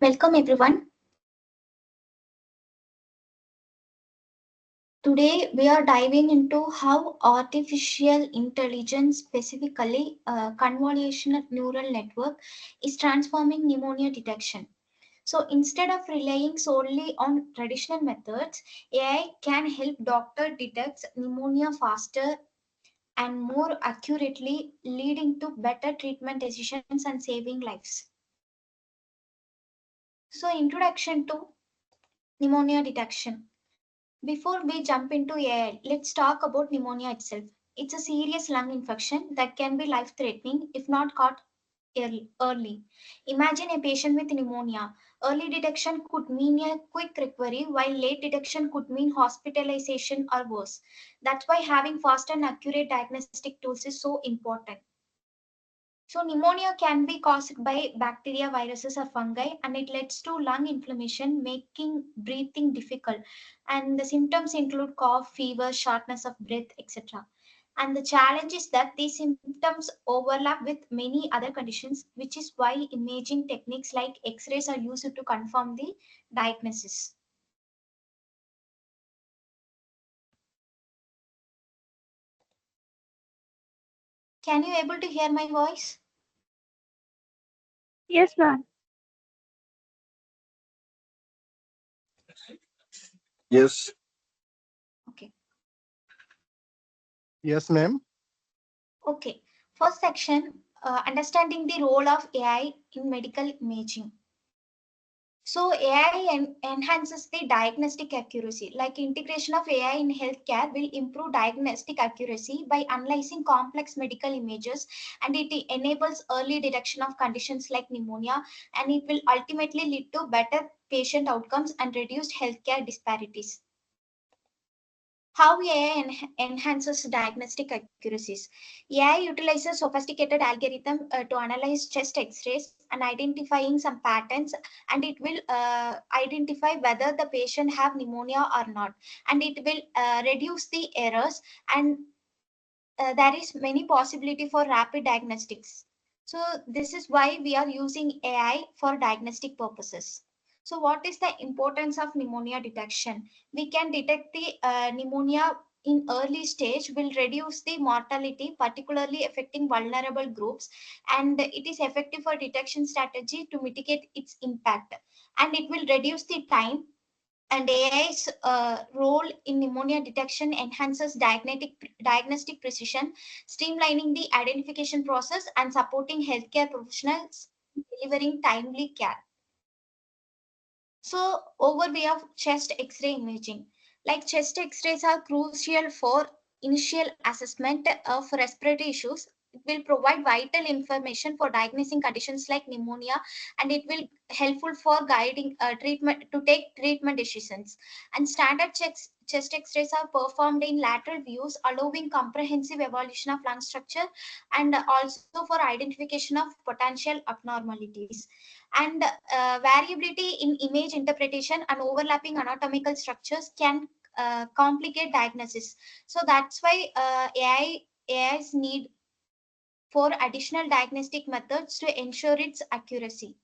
Welcome everyone. Today we are diving into how artificial intelligence, specifically convolutional neural network, is transforming pneumonia detection. So instead of relying solely on traditional methods, AI can help doctor detect pneumonia faster and more accurately, leading to better treatment decisions and saving lives. So introduction to pneumonia detection. Before we jump into AI, let's talk about pneumonia itself. It's a serious lung infection that can be life threatening if not caught early. Imagine a patient with pneumonia. Early detection could mean a quick recovery, while late detection could mean hospitalization or worse. That's why having fast and accurate diagnostic tools is so important. So, pneumonia can be caused by bacteria, viruses, or fungi, and it leads to lung inflammation, making breathing difficult. And the symptoms include cough, fever, shortness of breath, etc. And the challenge is that these symptoms overlap with many other conditions, which is why imaging techniques like X rays are used to confirm the diagnosis. Can you able to hear my voice? Yes, ma'am. Yes, Okay. yes, ma'am. Okay. First section, understanding the role of AI in medical imaging. So AI enhances the diagnostic accuracy. Like integration of AI in healthcare will improve diagnostic accuracy by analyzing complex medical images, and it enables early detection of conditions like pneumonia, and it will ultimately lead to better patient outcomes and reduced healthcare disparities. How AI enhances diagnostic accuracies. AI utilizes sophisticated algorithm to analyze chest X-rays and identifying some patterns, and it will identify whether the patient have pneumonia or not, and it will reduce the errors, and there is many possibility for rapid diagnostics. So this is why we are using AI for diagnostic purposes. So what is the importance of pneumonia detection? We can detect the pneumonia in early stage will reduce the mortality, particularly affecting vulnerable groups, and it is effective for detection strategy to mitigate its impact, and it will reduce the time, and AI's role in pneumonia detection enhances diagnostic precision, streamlining the identification process and supporting healthcare professionals in delivering timely care. So, overview of chest X-ray imaging. Like chest X-rays are crucial for initial assessment of respiratory issues. It will provide vital information for diagnosing conditions like pneumonia, and it will helpful for guiding treatment to take treatment decisions. And standard chest X-rays are performed in lateral views, allowing comprehensive evaluation of lung structure and also for identification of potential abnormalities. And variability in image interpretation and overlapping anatomical structures can complicate diagnosis. So that's why AI's need for additional diagnostic methods to ensure its accuracy.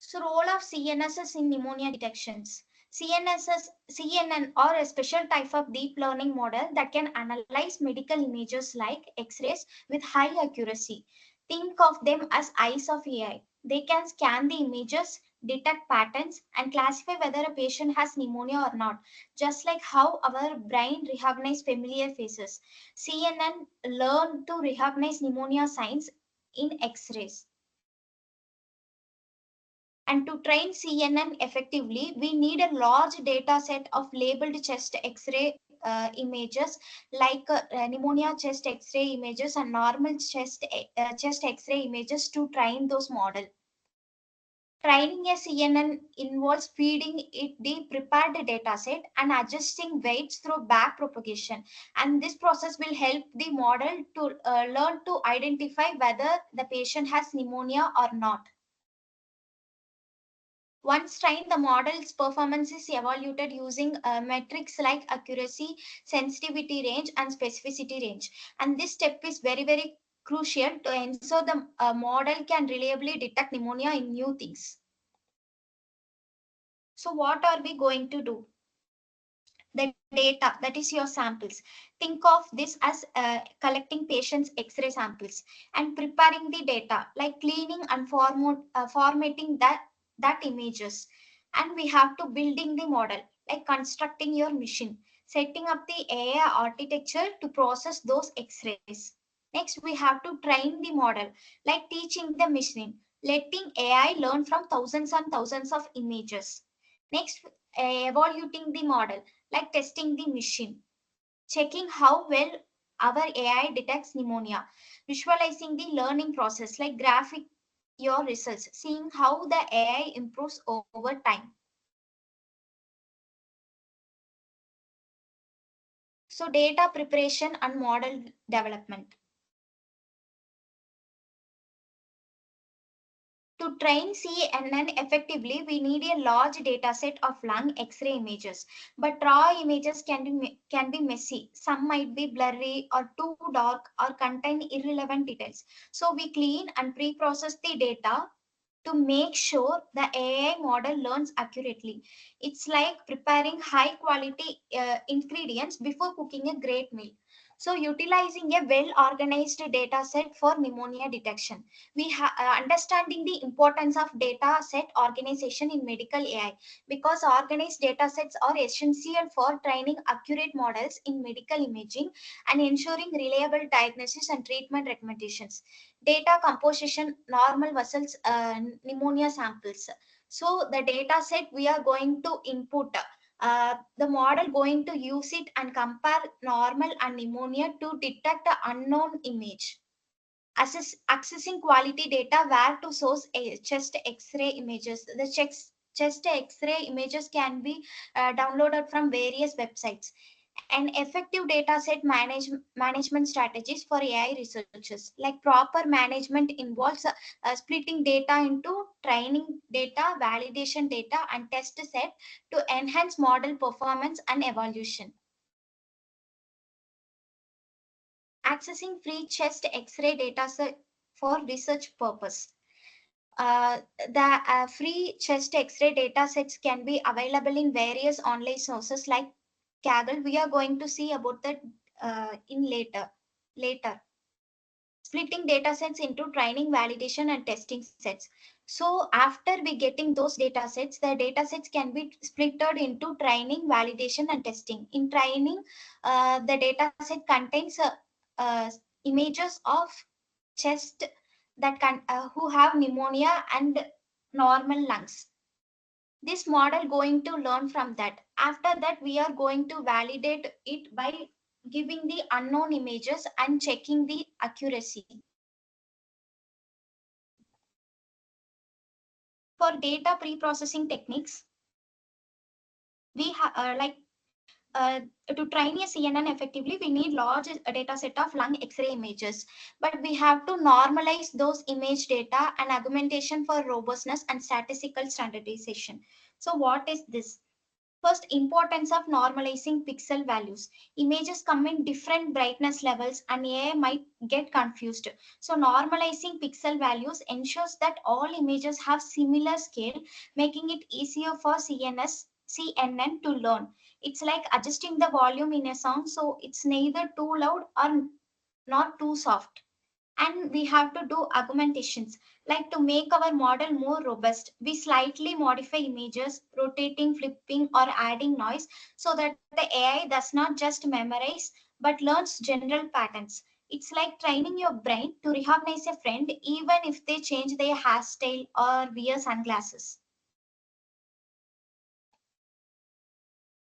So role of CNSs in pneumonia detections. CNN or a special type of deep learning model that can analyze medical images like X-rays with high accuracy. Think of them as eyes of AI. They can scan the images, detect patterns, and classify whether a patient has pneumonia or not, just like how our brain recognizes familiar faces. CNN learn to recognize pneumonia signs in X-rays. And to train CNN effectively, we need a large data set of labeled chest X-ray images, like pneumonia chest X-ray images and normal chest X-ray images to train those models. Training a CNN involves feeding it the prepared dataset and adjusting weights through back propagation. And this process will help the model to learn to identify whether the patient has pneumonia or not. Once trained, the model's performance is evaluated using metrics like accuracy, sensitivity range, and specificity range. And this step is very, very crucial to ensure the model can reliably detect pneumonia in new things. So what are we going to do? The data, that is your samples. Think of this as collecting patients x-ray samples and preparing the data, like cleaning and formatting that images. And we have to building the model, like constructing your machine, setting up the AI architecture to process those x-rays. Next we have to train the model, like teaching the machine, letting AI learn from thousands and thousands of images. Next, evaluating the model, like testing the machine, checking how well our AI detects pneumonia, visualizing the learning process, like graphic your results, seeing how the AI improves over time. So, data preparation and model development. To train CNN effectively, we need a large data set of lung X-ray images. But raw images can be messy. Some might be blurry or too dark or contain irrelevant details. So we clean and pre-process the data to make sure the AI model learns accurately. It's like preparing high quality ingredients before cooking a great meal. So, utilizing a well organized data set for pneumonia detection. Understanding the importance of data set organization in medical AI, because organized data sets are essential for training accurate models in medical imaging and ensuring reliable diagnosis and treatment recommendations. Data composition, normal vessels, pneumonia samples. So the data set we are going to input, the model going to use it and compare normal and pneumonia to detect the unknown image. Accessing quality data, where to source a chest x-ray images. The chest x-ray images can be downloaded from various websites. And effective data set management strategies for AI researchers, like proper management involves splitting data into training data, validation data, and test set to enhance model performance and evolution. Accessing free chest x-ray data set for research purpose. The free chest x-ray data sets can be available in various online sources like Kaggle. We are going to see about that in later. Splitting data sets into training, validation, and testing sets. So after we getting those data sets, the data sets can be splitted into training, validation, and testing. In training, the data set contains uh, images of chest that can who have pneumonia and normal lungs. This model going to learn from that. After that, we are going to validate it by giving the unknown images and checking the accuracy. For data pre-processing techniques, we have uh, to train a CNN effectively, we need large data set of lung X-ray images. But we have to normalize those image data and augmentation for robustness and statistical standardization. So what is this? First, importance of normalizing pixel values. Images come in different brightness levels and AI might get confused. So normalizing pixel values ensures that all images have similar scale, making it easier for CNN to learn. It's like adjusting the volume in a song so it's neither too loud or not too soft. And we have to do augmentations, like to make our model more robust, we slightly modify images, rotating, flipping, or adding noise, so that the AI does not just memorize but learns general patterns. It's like training your brain to recognize a friend even if they change their hairstyle or wear sunglasses.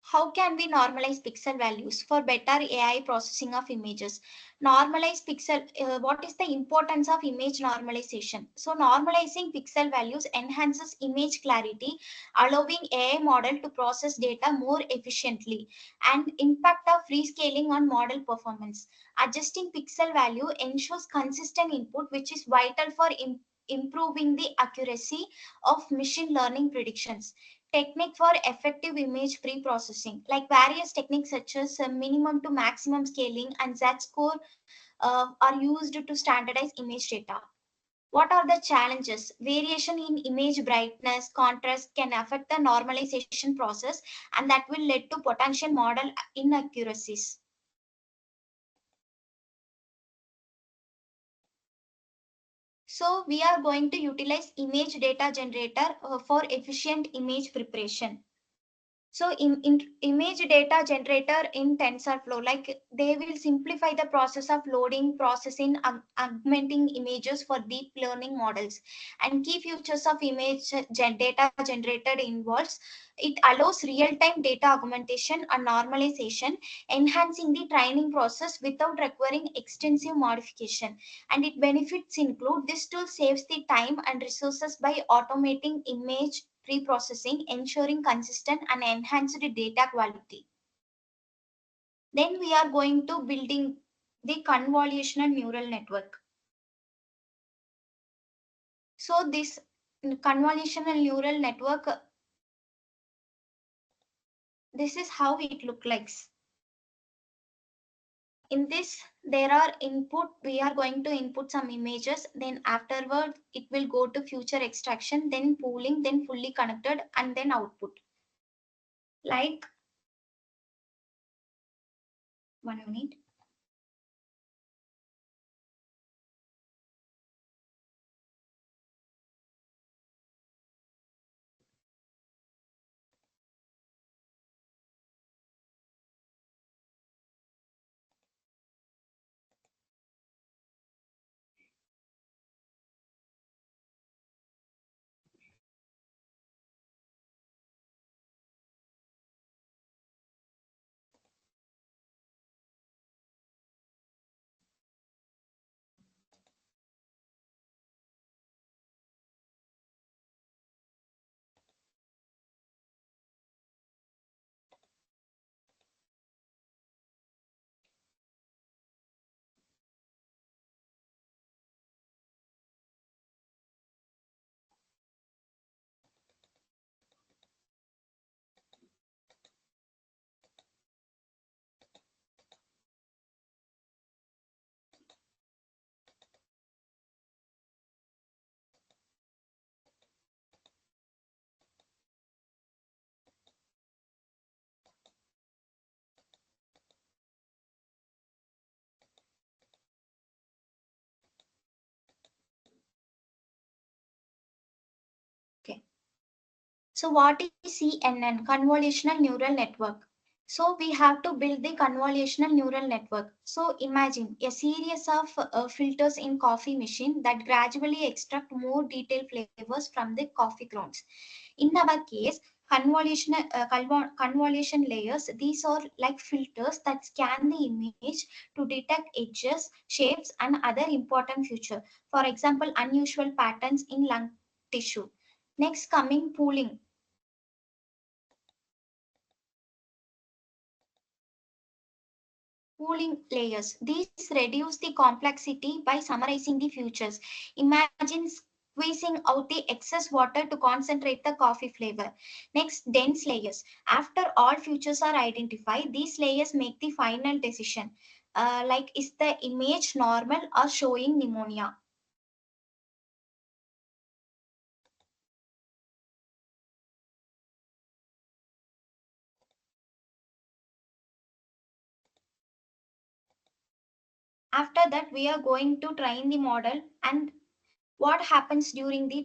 How can we normalize pixel values for better AI processing of images? Normalize pixel, what is the importance of image normalization? So normalizing pixel values enhances image clarity, allowing AI model to process data more efficiently, and impact of rescaling on model performance. Adjusting pixel value ensures consistent input, which is vital for improving the accuracy of machine learning predictions. Technique for effective image pre-processing, like various techniques such as minimum to maximum scaling and z-score are used to standardize image data. What are the challenges? Variation in image brightness, contrast can affect the normalization process, and that will lead to potential model inaccuracies. So we are going to utilize image data generator for efficient image preparation. So in image data generator in TensorFlow, like they will simplify the process of loading, processing, augmenting images for deep learning models. And key features of data generated involves it allows real-time data augmentation and normalization, enhancing the training process without requiring extensive modification. And its benefits include this tool saves the time and resources by automating image pre-processing, ensuring consistent and enhanced data quality. Then we are going to building the convolutional neural network. So this convolutional neural network, this is how it looks like. In this, there are input, we are going to input some images, then afterward it will go to future extraction, then pooling, then fully connected, and then output. Like, 1 minute. Okay. So what is CNN? Convolutional neural network. So we have to build the convolutional neural network. So imagine a series of filters in coffee machine that gradually extract more detailed flavors from the coffee grounds. In our case, convolution layers, these are like filters that scan the image to detect edges, shapes, and other important features. For example, unusual patterns in lung tissue. Next, coming pooling. Pooling layers. These reduce the complexity by summarizing the features. Imagine squeezing out the excess water to concentrate the coffee flavor. Next, dense layers. After all features are identified, these layers make the final decision. Like, is the image normal or showing pneumonia? After that, we are going to train the model. And what happens during the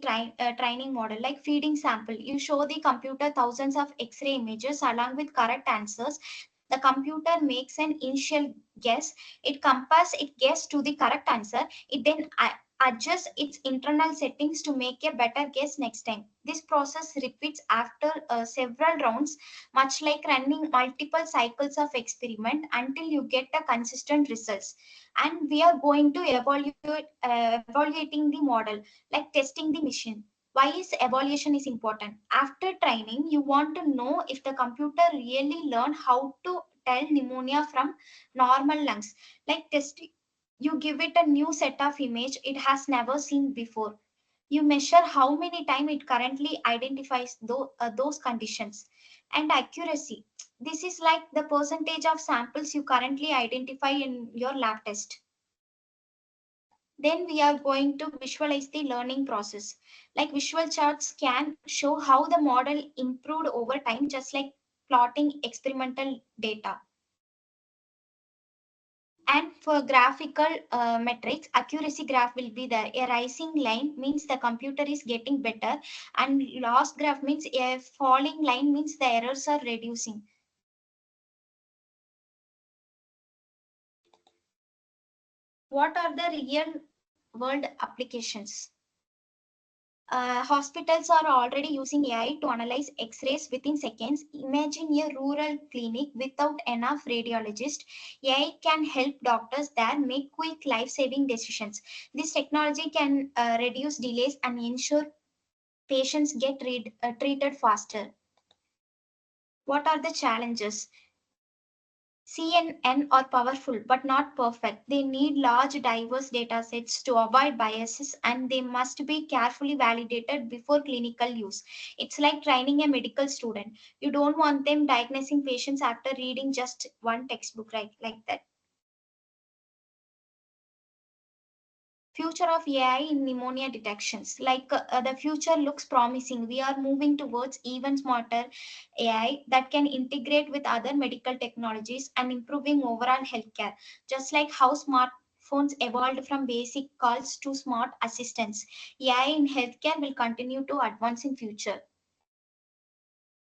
training model, like feeding sample, you show the computer thousands of x-ray images along with correct answers. The computer makes an initial guess, it compares it guess to the correct answer, it then adjusts its internal settings to make a better guess next time. This process repeats after several rounds, much like running multiple cycles of experiment until you get a consistent results. And we are going to evaluating the model, like testing the machine. Why is evaluation is important? After training, you want to know if the computer really learned how to tell pneumonia from normal lungs. Like testing, you give it a new set of image it has never seen before. You measure how many times it currently identifies those conditions. And accuracy, this is like the percentage of samples you currently identify in your lab test. Then we are going to visualize the learning process. Like visual charts can show how the model improved over time, just like plotting experimental data. And for graphical metrics, accuracy graph will be there. A rising line means the computer is getting better, and loss graph means a falling line means the errors are reducing. What are the real world applications? Hospitals are already using AI to analyze X-rays within seconds. Imagine a rural clinic without enough radiologists. AI can help doctors there make quick life-saving decisions. This technology can reduce delays and ensure patients get treated faster. What are the challenges? CNN are powerful but not perfect. They need large, diverse data sets to avoid biases, and they must be carefully validated before clinical use. It's like training a medical student. You don't want them diagnosing patients after reading just one textbook, right? Like that. Future of AI in pneumonia detections. The future looks promising. We are moving towards even smarter AI that can integrate with other medical technologies and improving overall healthcare. Just like how smartphones evolved from basic calls to smart assistants, AI in healthcare will continue to advance in future.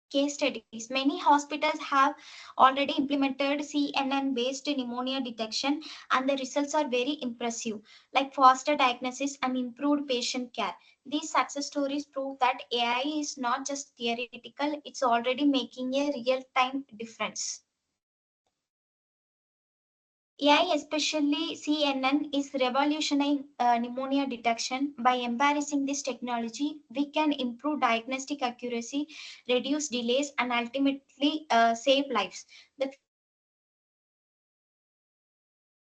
Case studies. Many hospitals have already implemented CNN based pneumonia detection, and the results are very impressive, like faster diagnosis and improved patient care. These success stories prove that AI is not just theoretical, it's already making a real time difference. AI, especially CNN, is revolutionizing pneumonia detection. By embarrassing this technology, we can improve diagnostic accuracy, reduce delays, and ultimately save lives. The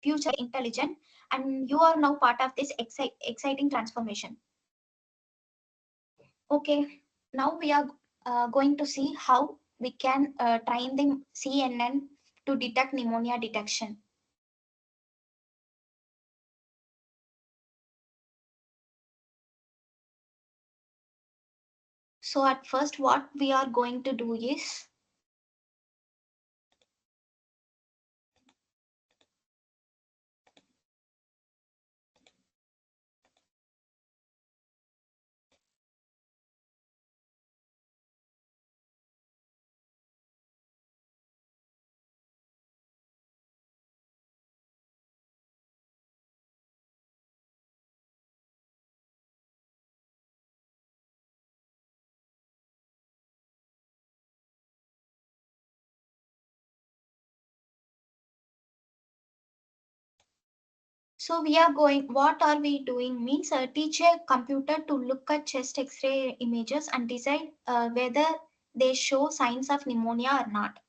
future is intelligent, and you are now part of this exciting transformation. Okay, now we are going to see how we can train the CNN to detect pneumonia detection. So at first, what we are going to do is, so we are going, what are we doing means teach a computer to look at chest X-ray images and decide whether they show signs of pneumonia or not.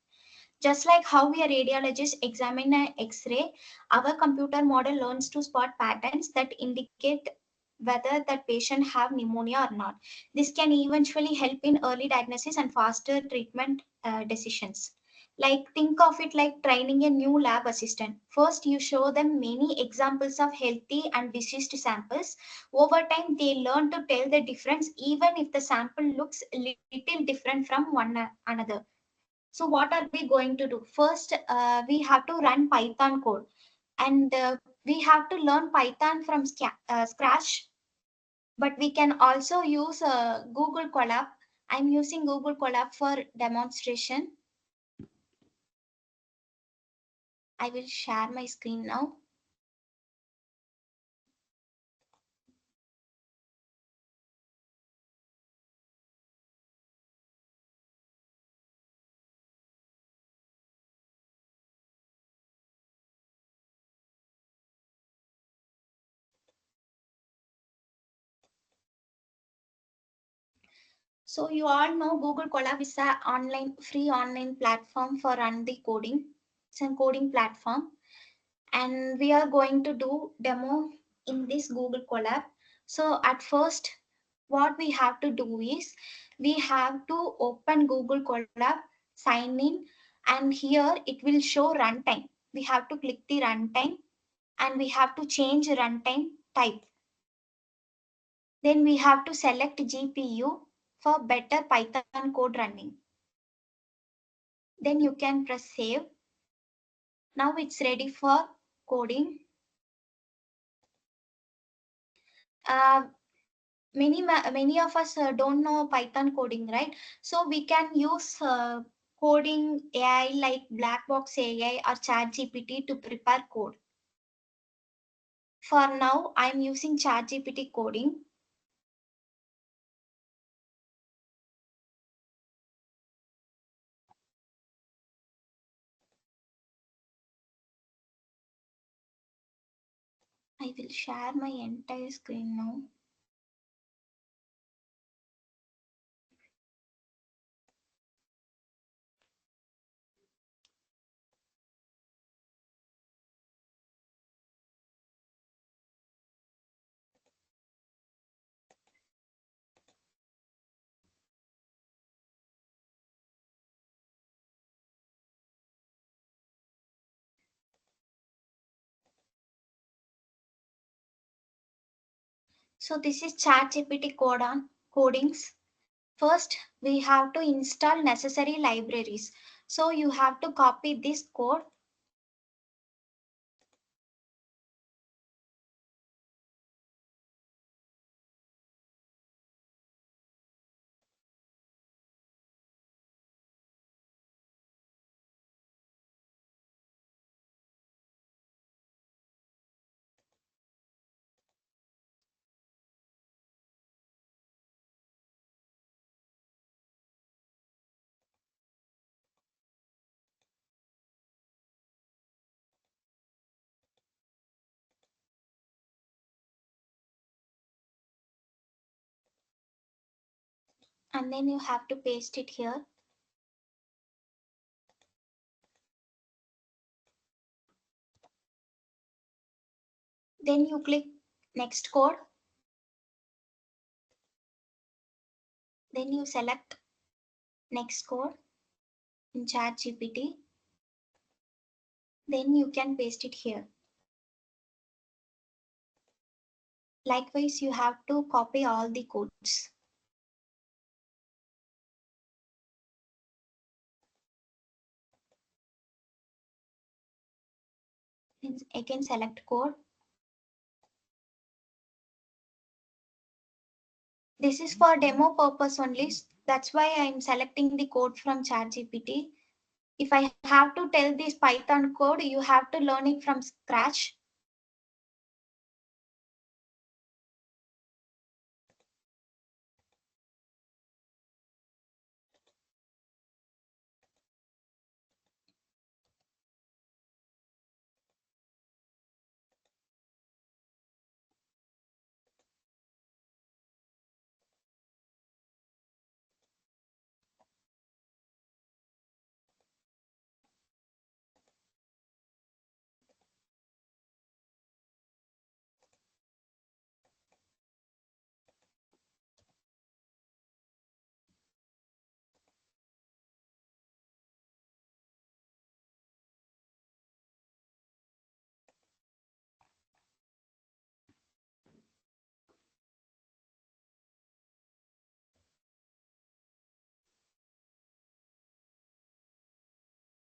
Just like how we a radiologist examine an X-ray, our computer model learns to spot patterns that indicate whether that patient have pneumonia or not. This can eventually help in early diagnosis and faster treatment decisions. Like think of it like training a new lab assistant. First, you show them many examples of healthy and diseased samples. Over time, they learn to tell the difference even if the sample looks a little different from one another. So what are we going to do? First, we have to run Python code, and we have to learn Python from scratch. But we can also use Google Colab. I'm using Google Colab for demonstration. I will share my screen now. So you all know Google Colab is a free online platform for run the coding. It's a coding platform, and we are going to do demo in this Google Colab. So at first, what we have to do is we have to open Google Colab, sign in, and here it will show runtime. We have to click the runtime, and we have to change runtime type. Then we have to select GPU for better Python code running. Then you can press save. Now it's ready for coding. Uh, many of us don't know Python coding, right? So we can use coding AI like black box AI or ChatGPT to prepare code. For now, I'm using ChatGPT coding. I will share my entire screen now. So this is ChatGPT code on codings. First, we have to install necessary libraries. So you have to copy this code. And then you have to paste it here. Then you click next code. Then you select next code in ChatGPT. Then you can paste it here. Likewise, you have to copy all the codes. Then again select code. This is for demo purpose only. That's why I'm selecting the code from ChatGPT. If I have to tell this Python code, you have to learn it from scratch.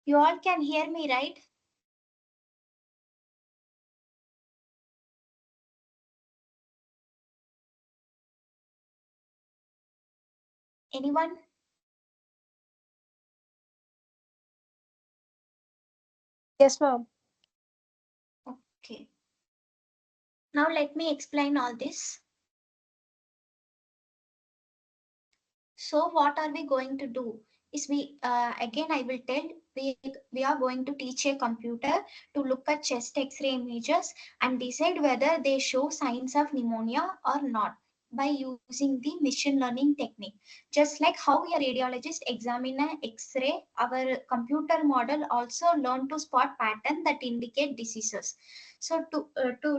You all can hear me, right? Anyone? Yes, ma'am. Okay. Now let me explain all this. So what are we going to do? Is we again I will tell we are going to teach a computer to look at chest X-ray images and decide whether they show signs of pneumonia or not by using the machine learning technique. Just like how a radiologist examine an X-ray, our computer model also learn to spot pattern that indicate diseases. So to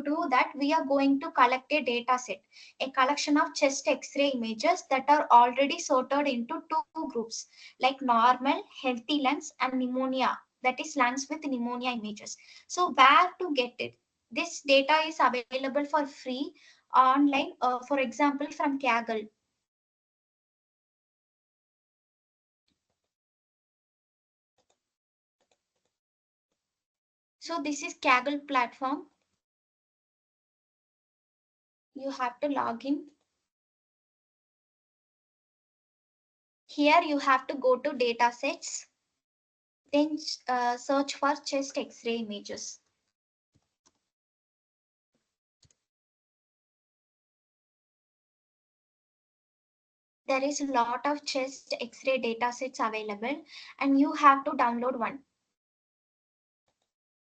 do that, we are going to collect a data set, a collection of chest X-ray images that are already sorted into two groups, like normal, healthy lungs and pneumonia, that is lungs with pneumonia images. So where to get it? This data is available for free online, for example, from Kaggle. So this is Kaggle platform. You have to log in. Here you have to go to datasets, then search for chest X-ray images. There is a lot of chest X-ray datasets available, and you have to download one.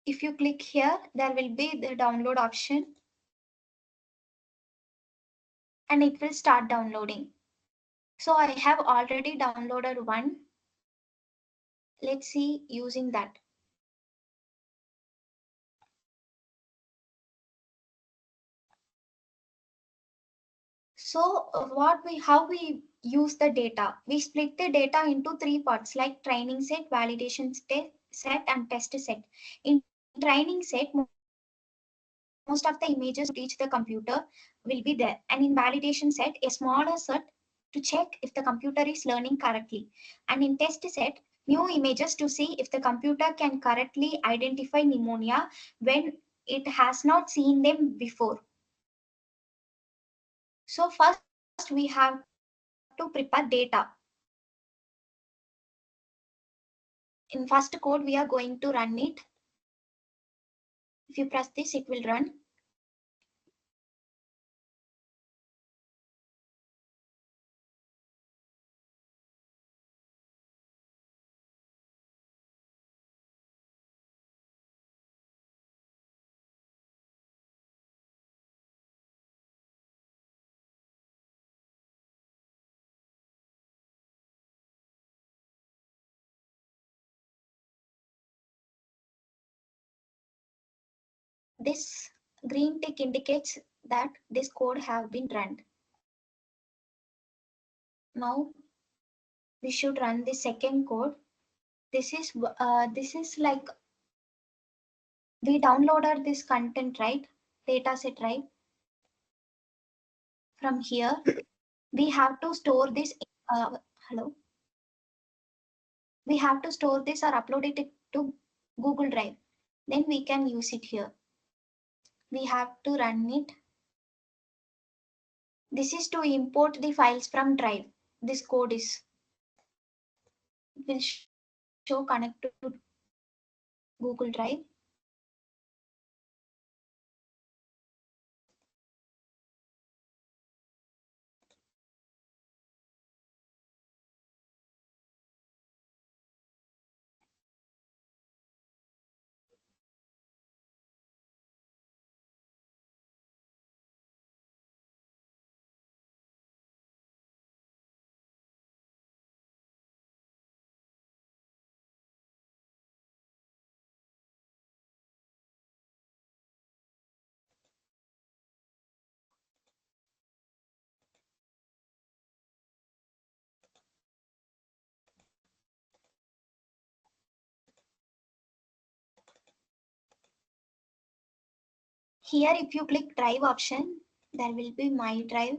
If you click here, there will be the download option, and it will start downloading. So I have already downloaded one. Let's see using that. So how we use the data? We split the data into three parts like training set, validation set, and test set. In training set, most of the images reach the computer will be there, and in validation set, a smaller set to check if the computer is learning correctly, and in test set, new images to see if the computer can correctly identify pneumonia when it has not seen them before. So first we have to prepare data. In first code we are going to run it. If you press this, it will run. This green tick indicates that this code have been run. Now we should run the second code. This is like we downloaded this content, right? Data set, right? From here, we have to store this. Hello. We have to store this or upload it to Google Drive. Then we can use it here. We have to run it. This is to import the files from Drive. This code is will show connect to Google Drive. Here, if you click Drive option, there will be My Drive.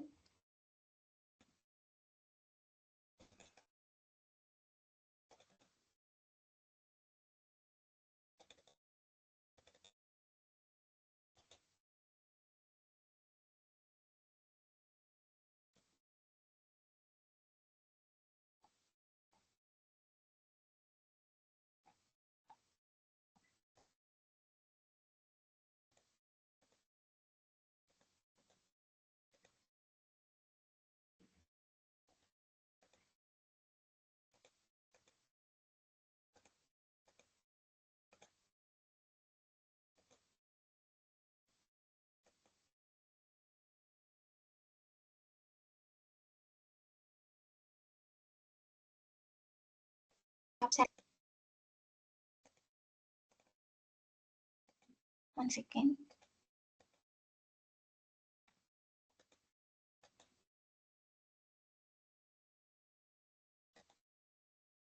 One second.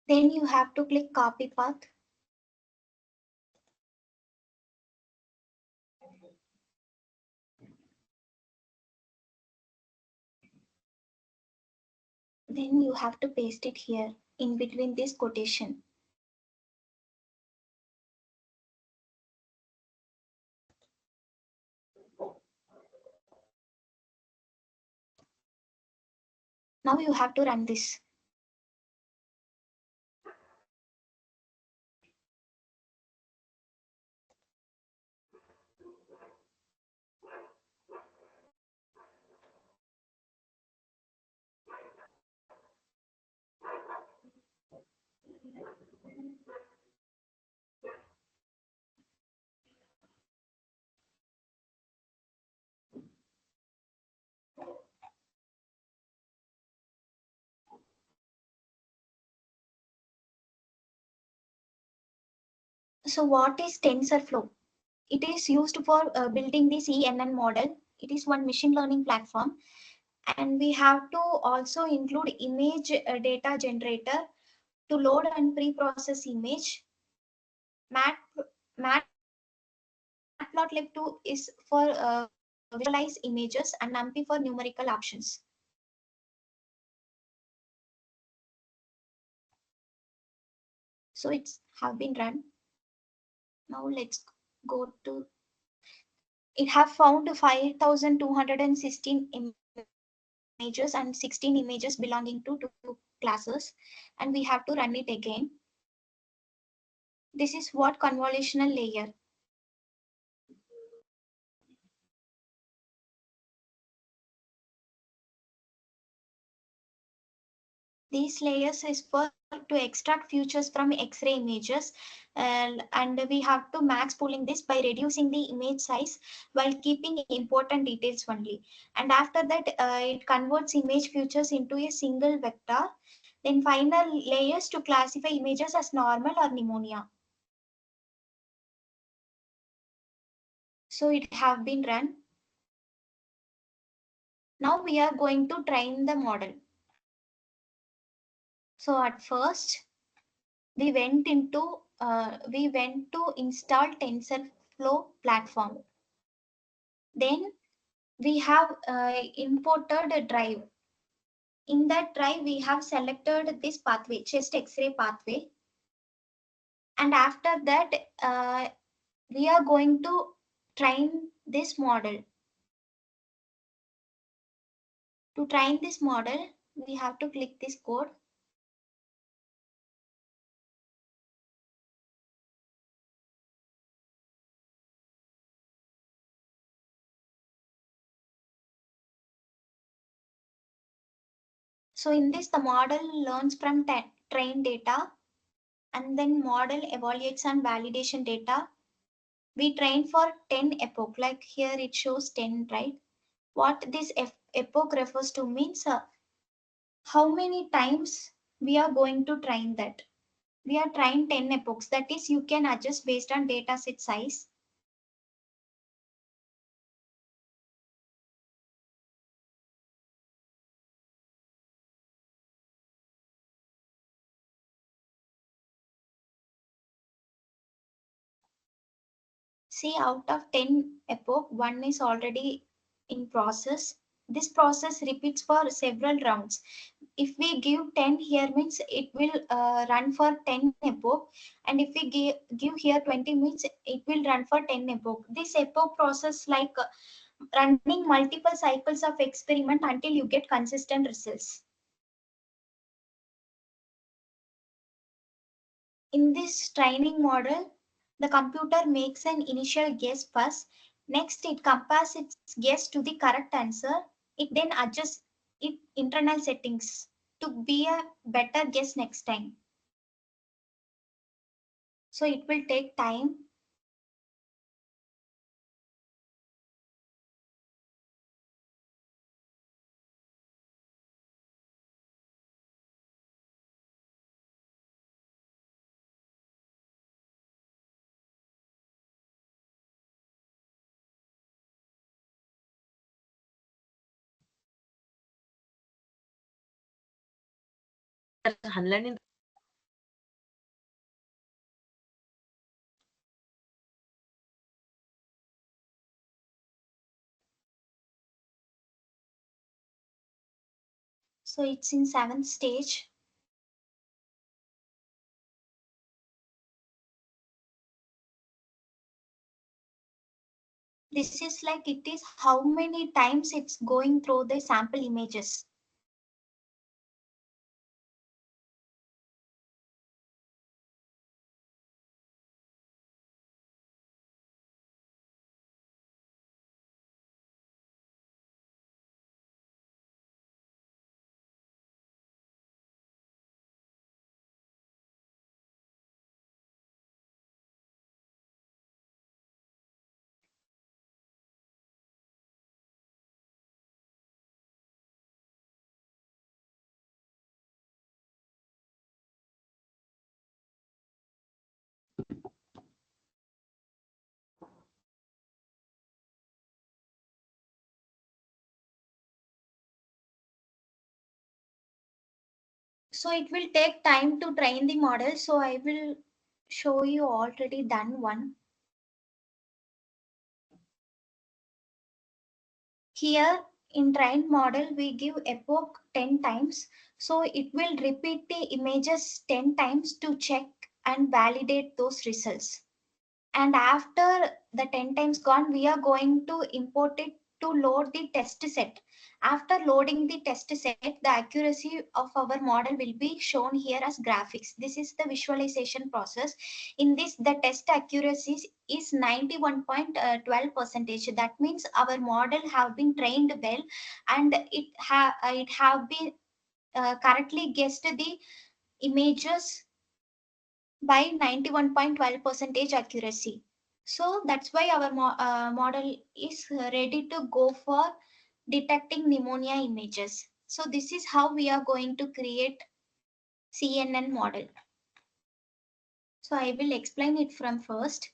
Then you have to click Copy Path. Then you have to paste it here in between this quotation. Now you have to run this. So what is TensorFlow? It is used for building the CNN model. It is one machine learning platform, and we have to also include image data generator to load and pre-process image. Mat Matplotlib 2 is for visualize images and NumPy for numerical options. So it's have been run. Now let's go to. It have found 5,216 images and 16 images belonging to two classes, and we have to run it again. This is what convolutional layer. These layers is for to extract features from X-ray images, and we have to max pooling this by reducing the image size while keeping important details only. And after that, it converts image features into a single vector. Then final layers to classify images as normal or pneumonia. So it have been run. Now we are going to train the model. So at first, we went to install TensorFlow platform. Then we have imported a drive. In that drive, we have selected this pathway, chest X-ray pathway. And after that, we are going to train this model. To train this model, we have to click this code. So in this, the model learns from trained data, and then model evaluates and validation data. We train for 10 epoch, like here it shows 10, right? What this epoch refers to means how many times we are going to train that. We are trying 10 epochs, that is you can adjust based on data set size. See, out of 10 epoch, one is already in process. This process repeats for several rounds. If we give 10 here means it will run for 10 epoch, and if we give here 20 means it will run for 10 epoch. This epoch process like running multiple cycles of experiment until you get consistent results. In this training model, the computer makes an initial guess first. Next, it compares its guess to the correct answer. It then adjusts its internal settings to be a better guess next time. So it will take time. Hanlan So it's in seventh stage. This is like it is how many times it's going through the sample images. So it will take time to train the model. So I will show you already done one. Here in trained model, we give epoch 10 times. So it will repeat the images 10 times to check and validate those results. And after the 10 times gone, we are going to import it to load the test set. After loading the test set, the accuracy of our model will be shown here as graphics. This is the visualization process. In this, the test accuracy is 91.12 percentage. That means our model have been trained well, and it have been correctly guessed the images by 91.12 percentage accuracy. So that's why our model is ready to go for detecting pneumonia images. So this is how we are going to create CNN model. So I will explain it from first.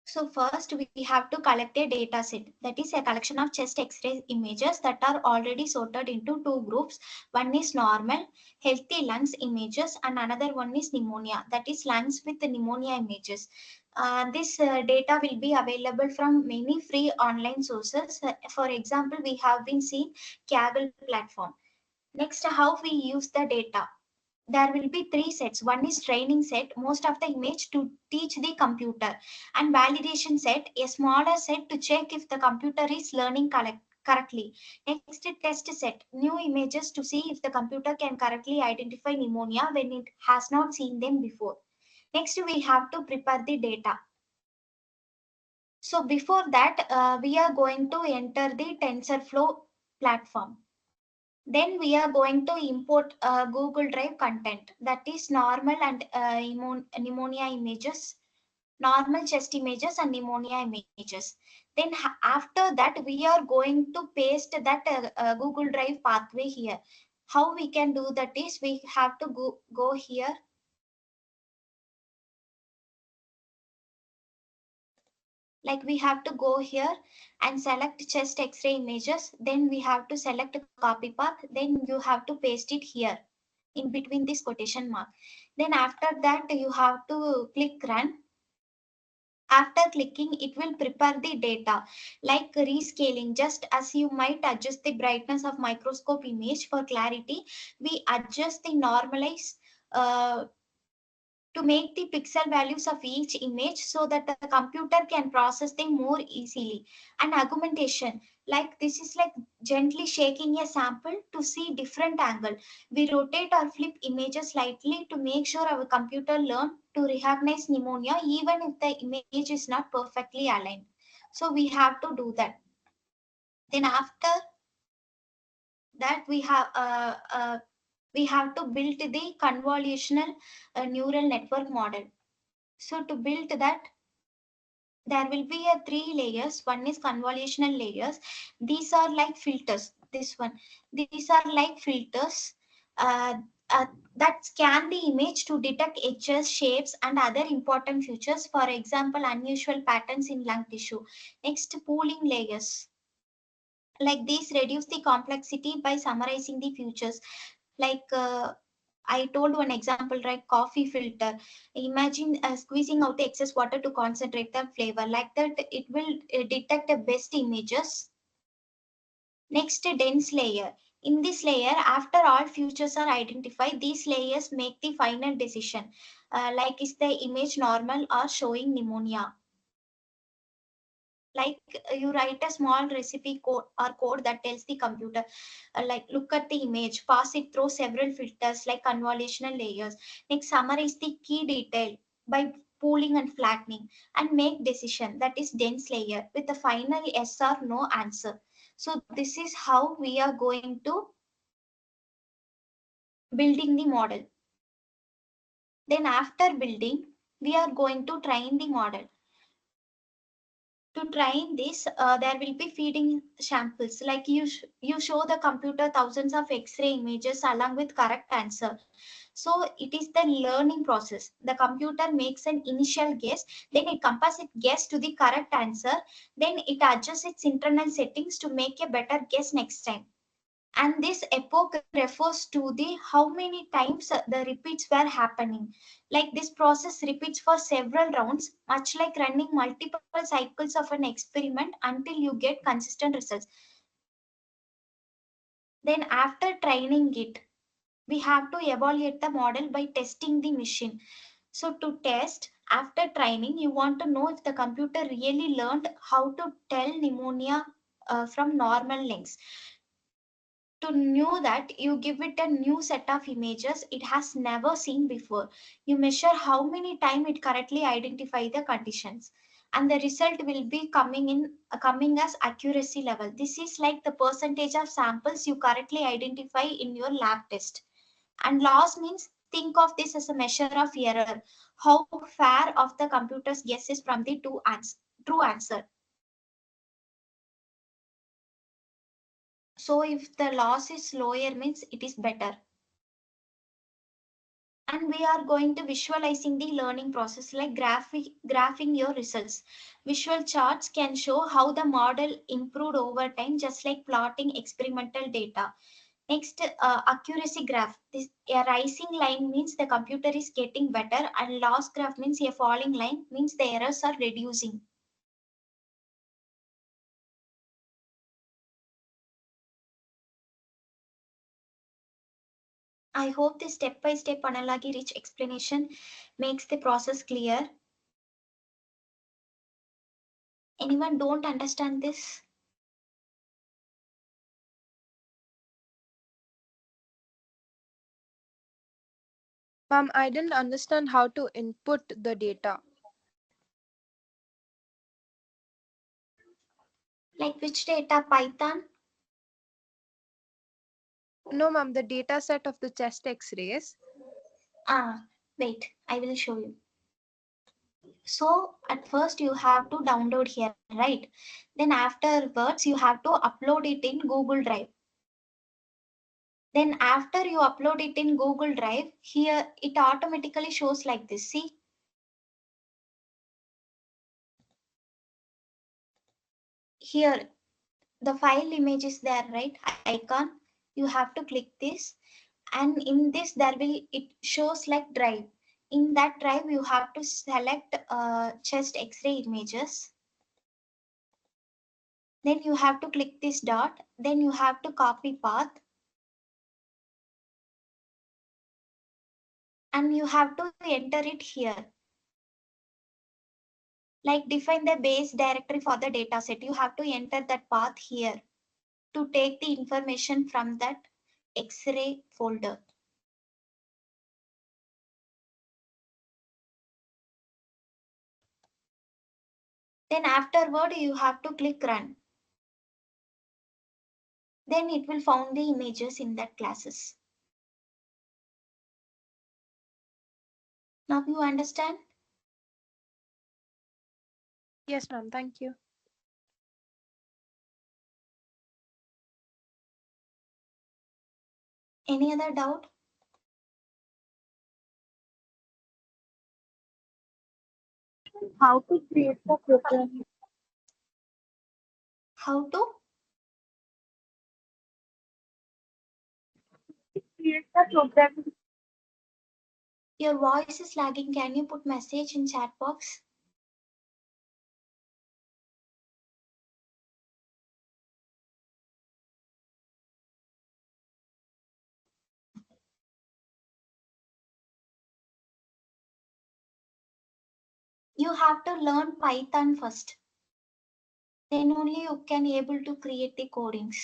So first we have to collect a data set, that is a collection of chest x-ray images that are already sorted into two groups. One is normal healthy lungs images and another one is pneumonia, that is lungs with pneumonia images. This data will be available from many free online sources. For example, we have been seeing Kaggle platform. Next, how we use the data. There will be three sets. One is training set, most of the image to teach the computer, and validation set, a smaller set to check if the computer is learning correctly. Next, test set, new images to see if the computer can correctly identify pneumonia when it has not seen them before. Next, we have to prepare the data. So before that, we are going to enter the TensorFlow platform. Then we are going to import Google Drive content, that is normal and pneumonia images, normal chest images and pneumonia images. Then after that, we are going to paste that Google Drive pathway here. How we can do that is we have to go here. Like we have to go here and select chest x-ray images. Then we have to select copy path. Then you have to paste it here in between this quotation mark. Then after that, you have to click run. After clicking, it will prepare the data like rescaling. Just as you might adjust the brightness of microscope image for clarity, we adjust the normalize uh, to make the pixel values of each image so that the computer can process them more easily. And augmentation, like this is like gently shaking a sample to see different angle. We rotate or flip images slightly to make sure our computer learn to recognize pneumonia even if the image is not perfectly aligned. So we have to do that. Then after that, we have to build the convolutional neural network model. So to build that, there will be a three layers. One is convolutional layers. These are like filters. This one. These are like filters uh, uh, that scan the image to detect edges, shapes, and other important features. For example, unusual patterns in lung tissue. Next, pooling layers. Like these reduce the complexity by summarizing the features. Like I told one example, like coffee filter. Imagine squeezing out the excess water to concentrate the flavor. Like that, it will detect the best images. Next, dense layer. In this layer, after all features are identified, these layers make the final decision. Like is the image normal or showing pneumonia? Like you write a small recipe code or code that tells the computer, like look at the image, pass it through several filters like convolutional layers. Next, summarize the key detail by pooling and flattening, and make decision, that is dense layer, with the final yes or no answer. So this is how we are going to building the model. Then after building, we are going to train the model. To train this, there will be feeding samples. Like you show the computer thousands of X-ray images along with correct answer. So it is the learning process. The computer makes an initial guess, then it compares its guess to the correct answer, then it adjusts its internal settings to make a better guess next time. And this epoch refers to the how many times the repeats were happening. Like this process repeats for several rounds, much like running multiple cycles of an experiment until you get consistent results. Then after training it, we have to evaluate the model by testing the machine. So to test after training, you want to know if the computer really learned how to tell pneumonia from normal lengths. To know that, you give it a new set of images it has never seen before. You measure how many times it correctly identify the conditions, and the result will be coming as accuracy level. This is like the percentage of samples you correctly identify in your lab test. And loss means, think of this as a measure of error, how far of the computer's guess is from the true answer. So if the loss is lower means it is better. And we are going to visualizing the learning process, like graphing your results. Visual charts can show how the model improved over time, just like plotting experimental data. Next, accuracy graph. This a rising line means the computer is getting better, and loss graph means a falling line means the errors are reducing. I hope this step by step analogy rich explanation makes the process clear. Anyone don't understand this? Ma'am, I didn't understand how to input the data. Like which data? Python? No, ma'am, the data set of the chest x-rays. Ah, wait, I will show you. So at first you have to download here, right? Then afterwards you have to upload it in Google Drive. Then after you upload it in Google Drive, here it automatically shows like this. See, here the file image is there, right? Icon. You have to click this, and in this there will it shows like drive. In that drive you have to select chest X-ray images. Then you have to click this dot. Then you have to copy path, and you have to enter it here. Like define the base directory for the dataset. You have to enter that path here to take the information from that X-ray folder. Then afterward you have to click run. Then it will found the images in that classes. Now you understand? Yes, ma'am, thank you. Any other doubt? How to create the program? How to? Create the program. Your voice is lagging. Can you put message in chat box? you have to learn Python first. Then only you can able to create the codings.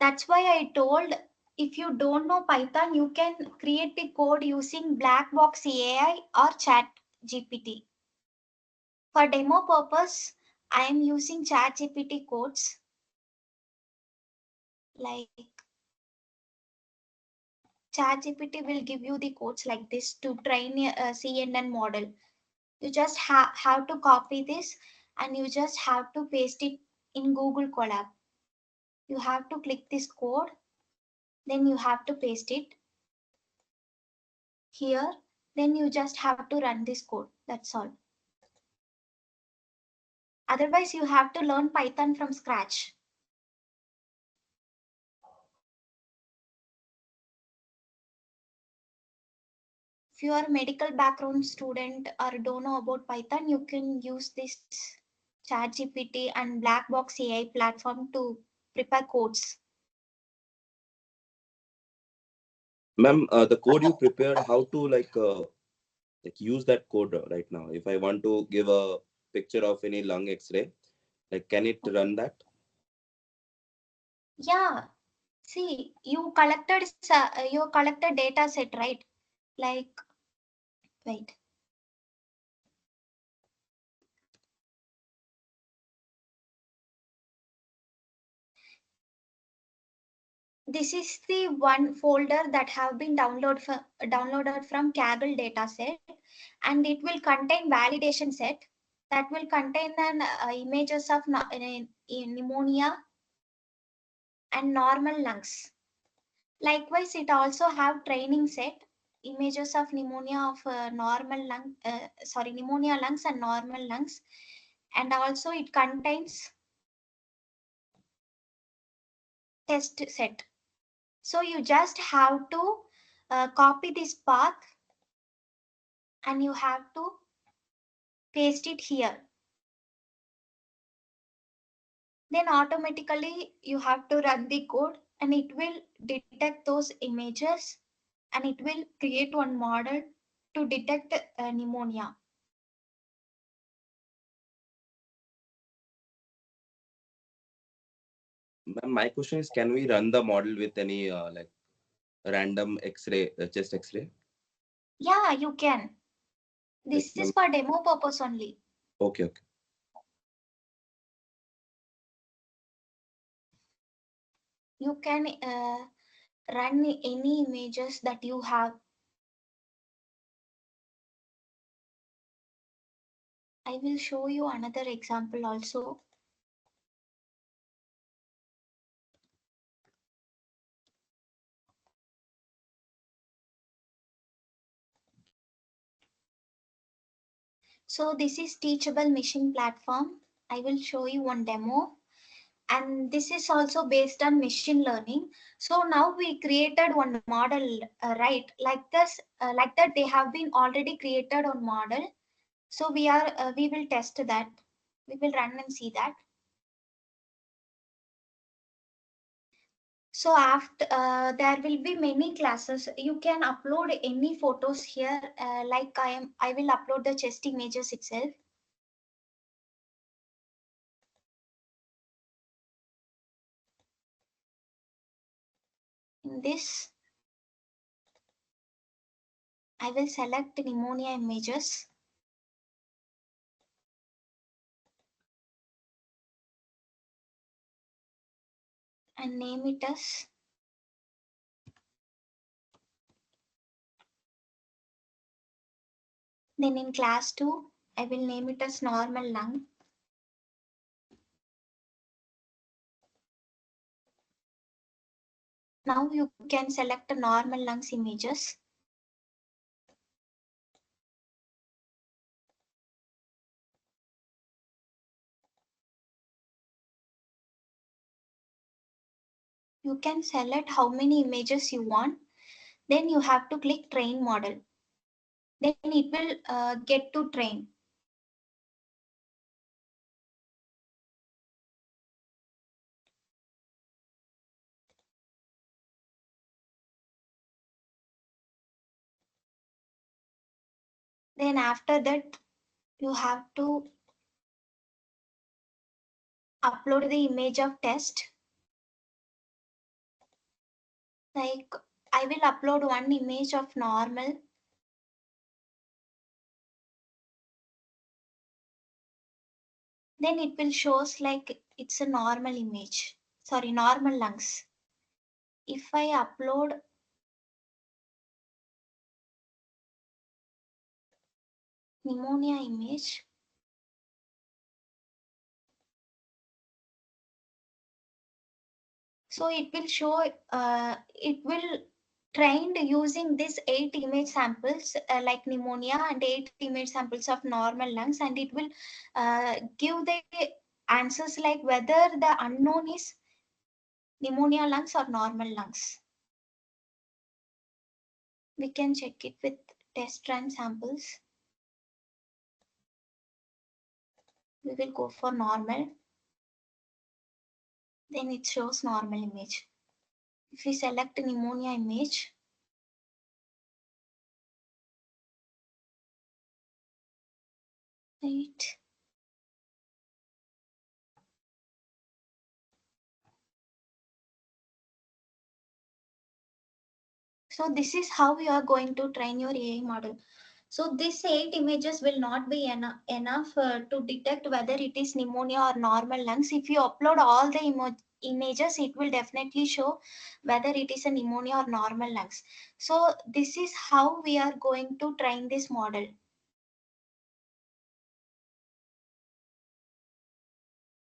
That's why I told, if you don't know Python, you can create the code using black box AI or chat GPT. For demo purpose, I am using chat GPT codes like ChatGPT will give you the codes like this to train a CNN model. You just have to copy this and you just have to paste it in Google Colab. You have to click this code, then you have to paste it here, then you just have to run this code. That's all. Otherwise, you have to learn Python from scratch. If you are a medical background student or don't know about Python, you can use this ChatGPT and Blackbox AI platform to prepare codes. Ma'am, the code you prepared, how to like use that code right now? If I want to give a picture of any lung X-ray, like can it run that? Yeah, see, you collected data set, right? Like, wait. This is the one folder that have been downloaded from Kaggle dataset, and it will contain validation set that will contain an images of pneumonia and normal lungs. Likewise, it also have training set images of pneumonia of pneumonia lungs and normal lungs, and also it contains test set. So you just have to copy this path and you have to paste it here. Then automatically you have to run the code and it will detect those images and it will create one model to detect pneumonia. Ma'am, my question is, can we run the model with any like random X-ray, chest X-ray? Yeah, you can. Like, This is for demo purpose only. okay, okay. You can run any images that you have. I will show you another example also. So this is teachable machine platform. I will show you one demo. And this is also based on machine learning. So now we created one model, right? Like this, like that they have been already created on model. So we will test that. We will run and see that. So after there will be many classes. You can upload any photos here. Like I will upload the chest images itself. In this, I will select pneumonia images. And name it as then in class 2, I will name it as normal lung. Now you can select the normal lungs images. You can select how many images you want. Then you have to click train model. Then it will get to train. Then after that, you have to upload the image of test. Like I will upload one image of normal. Then it will shows like it's a normal image. Sorry, normal lungs. If I upload pneumonia image, so it will show, it will trained using this 8 image samples like pneumonia and 8 image samples of normal lungs, and it will give the answers like whether the unknown is pneumonia lungs or normal lungs. We can check it with test run samples. We will go for normal. Then it shows normal image. If we select pneumonia image, right? So this is how we are going to train your AI model. So these 8 images will not be enough to detect whether it is pneumonia or normal lungs. If you upload all the images, it will definitely show whether it is a pneumonia or normal lungs. So this is how we are going to train this model.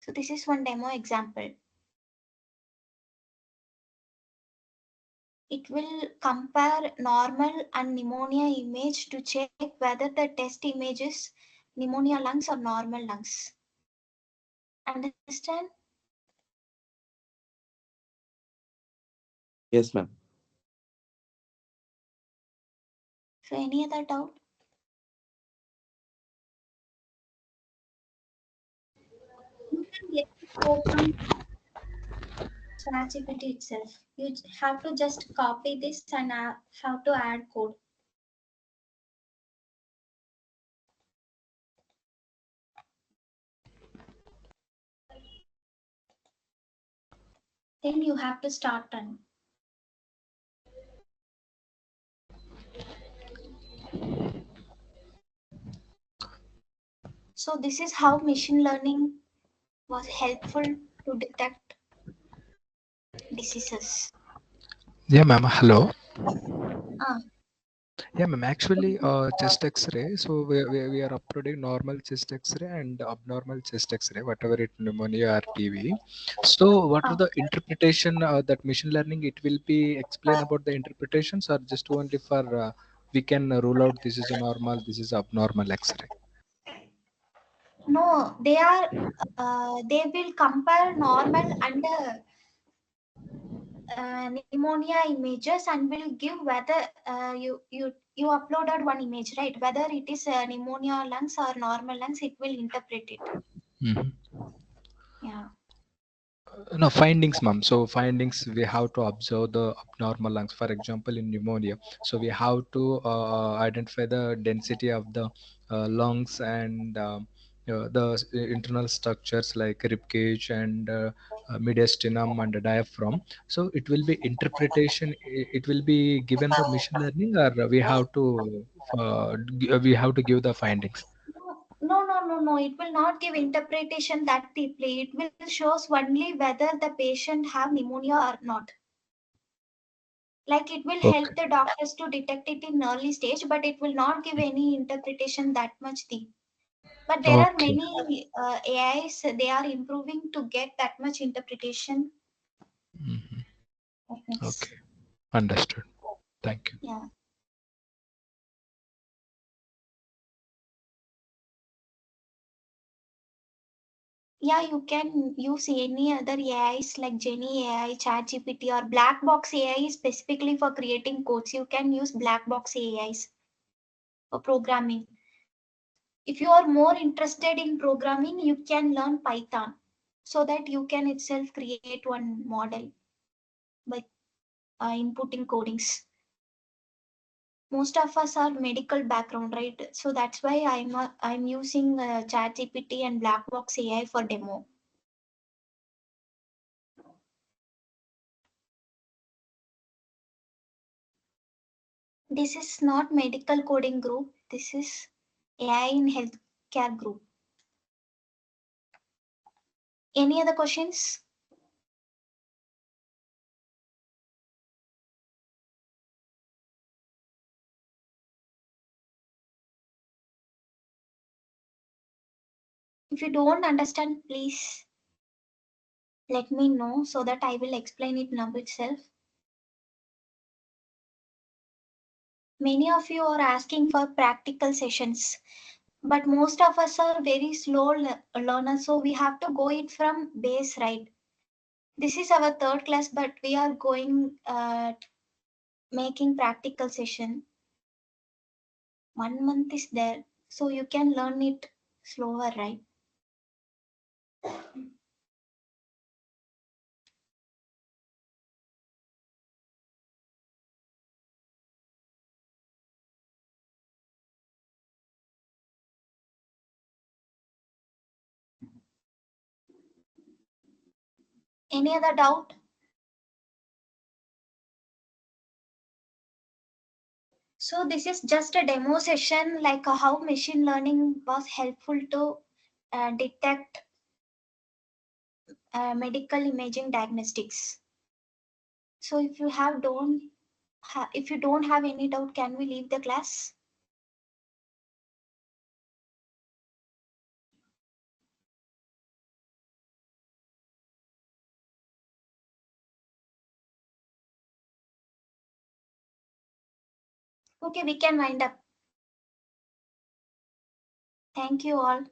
So this is one demo example. It will compare normal and pneumonia image to check whether the test image is pneumonia lungs or normal lungs. Understand? Yes, ma'am. So any other doubt? You can get the code from ChatGPT itself. You have to just copy this and have to add code. Then you have to start run. So this is how machine learning was helpful to detect diseases. Yeah, ma'am. Hello. Ah, Yeah, ma'am. Actually, chest X-ray. So we are uploading normal chest X-ray and abnormal chest X-ray, whatever it pneumonia or TB. So what are ah. the interpretation that machine learning? It will be explain about the interpretations, or just only for we can rule out this is a normal, this is abnormal X-ray. No, they will compare normal and pneumonia images and will give whether you uploaded one image, right? Whether it is pneumonia lungs or normal lungs, it will interpret it. Mhm. Yeah. No findings, ma'am. So findings, we have to observe the abnormal lungs. For example, in pneumonia, so we have to identify the density of the lungs and the internal structures like rib cage and mediastinum and the diaphragm. So it will be interpretation. It will be given the machine learning, or we have to give the findings. No. It will not give interpretation that deeply. It will shows only whether the patient have pneumonia or not. Like it will Okay. help the doctors to detect it in early stage, but it will not give any interpretation that much deep. But there are Okay. many AIs, they are improving to get that much interpretation Mhm. techniques. Okay. Understood. Thank you. Yeah. Yeah, you can use any other AIs like Genie AI, ChatGPT, or Black Box AI specifically for creating codes. You can use Black Box AIs for programming. If you are more interested in programming, you can learn Python so that you can itself create one model by inputting codings. most of us are medical background, right? So that's why I'm using ChatGPT and Blackbox AI for demo. This is not medical coding group. This is AI in healthcare group. Any other questions? If you don't understand, please let me know so that I will explain it now itself. Many of you are asking for practical sessions, but most of us are very slow learners, so we have to go it from base, right? This is our third class, but we are going making practical session. 1 month is there, so you can learn it slower, right? Any other doubt? So this is just a demo session, like how machine learning was helpful to detect medical imaging diagnostics. So if you if you don't have any doubt, can we leave the class? Okay, we can wind up. Thank you all.